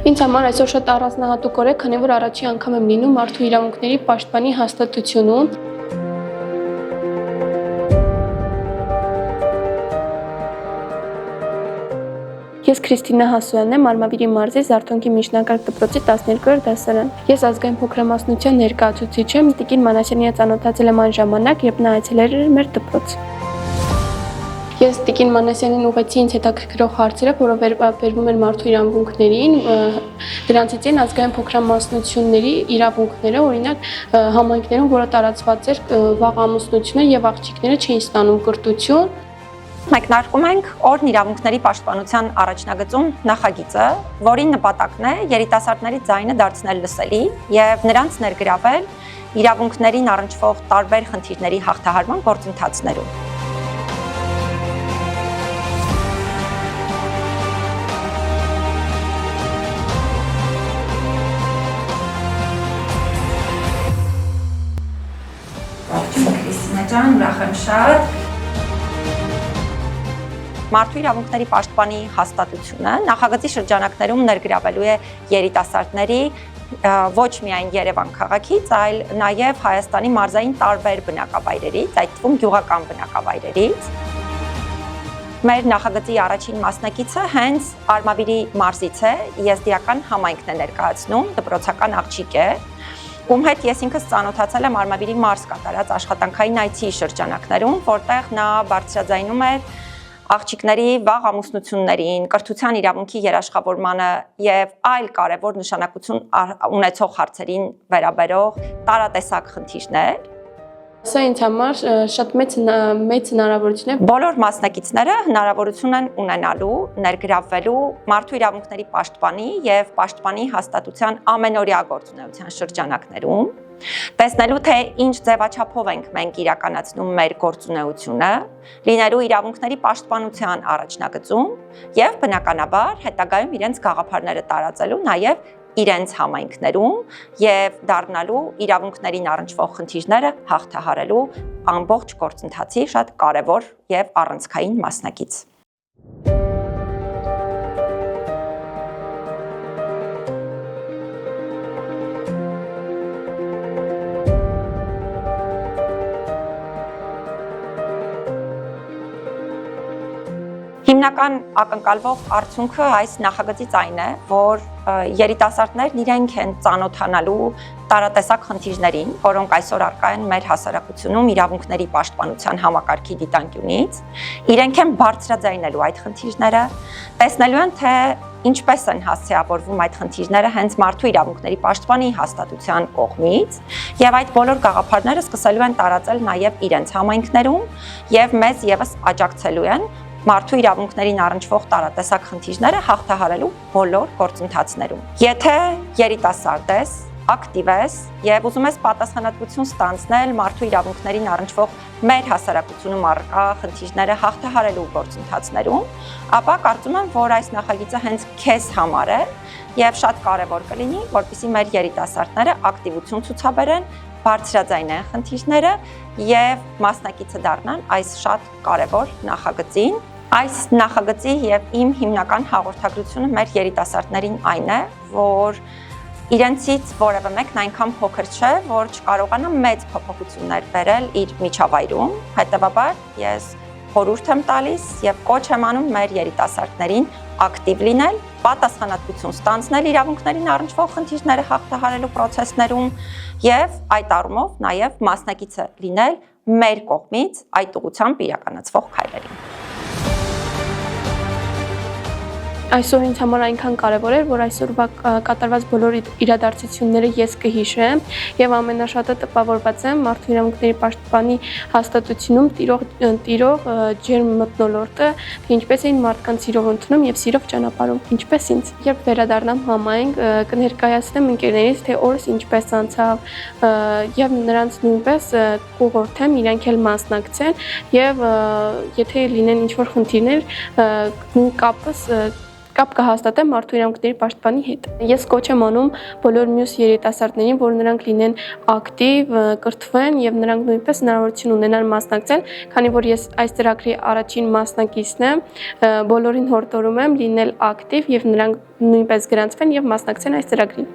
Ինձ համար այսօր շատ առանձնահատուկ օր է, քանի որ առաջին անգամ եմ լինում մարդու իրավունքների պաշտպանի հաստատությունում։ Ես Քրիստինա Հասոյանն եմ, Արմավիրի մարզի Զարթոնքի միջնակարգ դպրոցի 12-րդ դասարան։ Ես ազգային փոքրամասնության ներկայացուցիչ եմ, Տիկին Մանասյանի հետ ծանոթացել եմ այն ժամանակ, երբ նա այցելել էր մեր դպրոց։ Ես Տիկին Մանասյանին ուղղեցի ինձ հետաքրքրող հարցերը, որը վերաբերվում են մարդու իրավունքներին, դրանցից են ազգային փոքրամասնությունների իրավունքները, օրինակ համայնքներում, որը տարածված էր վաղ ամուսնությունը եւ աղջիկները չէին ստանում կրթություն։ Մեկնարկում ենք օրն իրավունքների պաշտպանության առաջնագծում նախագիծը, որի նպատակն է երիտասարդների ձայնը դարձնել լսելի եւ նրանց ներգրավել իրավունքներին առնչվող տարբեր խնդիրների հաղթահարման գործընթացներում։ Քրիստինա ջան, ուրախ եմ շատ։ Մարդու իրավունքների պաշտպանի հաստատությունը նախագծի շրջանակներում ներգրավելու է երիտասարդների ոչ միայն Երևան քաղաքից, այլ նաև Հայաստանի մարզային տարբեր բնակավայրերից, այդ թվում գյուղական բնակավայրերից։ Մեր նախագծի առաջին մասնակիցը հենց Արմավիրի մարզից է, եզդիական համայնքն է ներկայացնում, դպրոցական աղջիկ է, ում հետ ես ինքս ծանոթացել եմ Արմավիրի մարզ կատարած աշխատանքային այցի շրջանակներում, որտեղ նա բարձրաձայնում էր աղջիկների վաղ ամուսնություններին, կրթության իրավունքի երաշխավորմանը եւ այլ կարևոր նշանակություն ունեցող հարցերին վերաբերող տարատեսակ խնդիրներ։ Սա ինձ համար շատ մեծ հնարավորություն է։ Բոլոր մասնակիցները հնարավորություն են ունենալու ներգրավվելու մարդու իրավունքների պաշտպանի եւ պաշտպանի հաստատության ամենօրյա գործունեության շրջանակներում, տեսնելու թե ինչ ձևաչափով ենք մենք իրականացնում մեր գործունեությունը, լինելու իրավունքների պաշտպանության առաջնագծում եւ բնականաբար հետագայում իրենց գաղափարները տարածելու նաեւ իրենց համայնքներում եւ դառնալու իրավունքներին առնչվող խնդիրները հաղթահարելու ամբողջ գործընթացի շատ կարևոր եւ առանցքային մասնակից։ Հիմնական ակնկալվող արդյունքը այս նախագծից այն է, որ երիտասարդներն իրենք են ծանոթանալու տարատեսակ խնդիրներին, որոնք այսօր առկա են մեր հասարակությունում իրավունքների պաշտպանության համակարգի դիտանկյունից, իրենք են բարձրաձայնելու այդ խնդիրները, տեսնելու են, թե ինչպես են հասցեավորվում այդ խնդիրները հենց մարդու իրավունքների պաշտպանի հաստատության կողմից, եւ այդ բոլոր գաղափարները սկսելու են տարածել նաեւ իրենց համայնքներում եւ մեզ եւս աջակցելու են մարդու իրավունքներին առնչվող տարատեսակ խնդիրները հաղթահարելու բոլոր գործընթացներում։ Եթե երիտասարդ ես, ակտիվ ես եւ ուզում ես պատասխանատվություն ստանձնել մարդու իրավունքներին առնչվող մեր հասարակությունում առկա խնդիրները հաղթահարելու գործընթացներում, ապա կարծում եմ, որ այս նախագիծը հենց քեզ համար է եւ շատ կարեւոր կլինի, որպեսզի մեր երիտասարդները ակտիվություն ցուցաբերեն, բարձրաձայնեն խնդիրները եւ մասնակիցը դառնան այս շատ կարեւոր նախագծին։ Այս նախագծի եւ իմ հիմնական հաղորդագրությունը մեր երիտասարդներին այն է, որ իրենցից որևէ մեկն այնքան փոքր չէ, որ չկարողանա մեծ փոփոխություններ բերել իր միջավայրում, հետեւաբար ես խորհուրդ եմ տալիս եւ կոչ եմ անում մեր երիտասարդներին ակտիվ լինել, պատասխանատվություն ստանձնել իրավունքներին առնչվող խնդիրները հաղթահարելու process-ներում եւ այդ առումով նաեւ մասնակիցը լինել մեր կողմից այդ ուղղությամբ իրականացվող քայլերին։ Այսօր ինձ համար այնքան կարևոր էր, որ այսօրվա կատարված բոլոր իրադարձությունները ես կհիշեմ եւ ամենաշատը տպավորված եմ մարդու իրավունքների պաշտպանի հաստատությունում տիրող ջերմ մթնոլորտը, թե ինչպես էին մարդկանց սիրով ընդունում եւ սիրով ճանապարհում, ինչպես ինձ։ Երբ վերադառնամ համայնք, կներկայացնեմ ընկերներից, թե օրս ինչպես անցավ եւ նրանց նույնպես կուղղորդեմ իրենք էլ մասնակցեն եւ եթե լինեն ինչ-որ խնդիրներ, նույն կապս կապ կհաստատեն մարդու իրավունքների պաշտպանի հետ։ Ես կոչ եմ անում բոլոր մյուս երիտասարդներին, որ նրանք լինեն ակտիվ, կրթվեն եւ նրանք նույնպես հնարավորություն ունենան մասնակցել, քանի որ ես այս ծրագրի առաջին մասնակիցն եմ, բոլորին հորդորում եմ լինել ակտիվ եւ նրանք նույնպես գրանցվեն եւ մասնակցեն այս ծրագրին։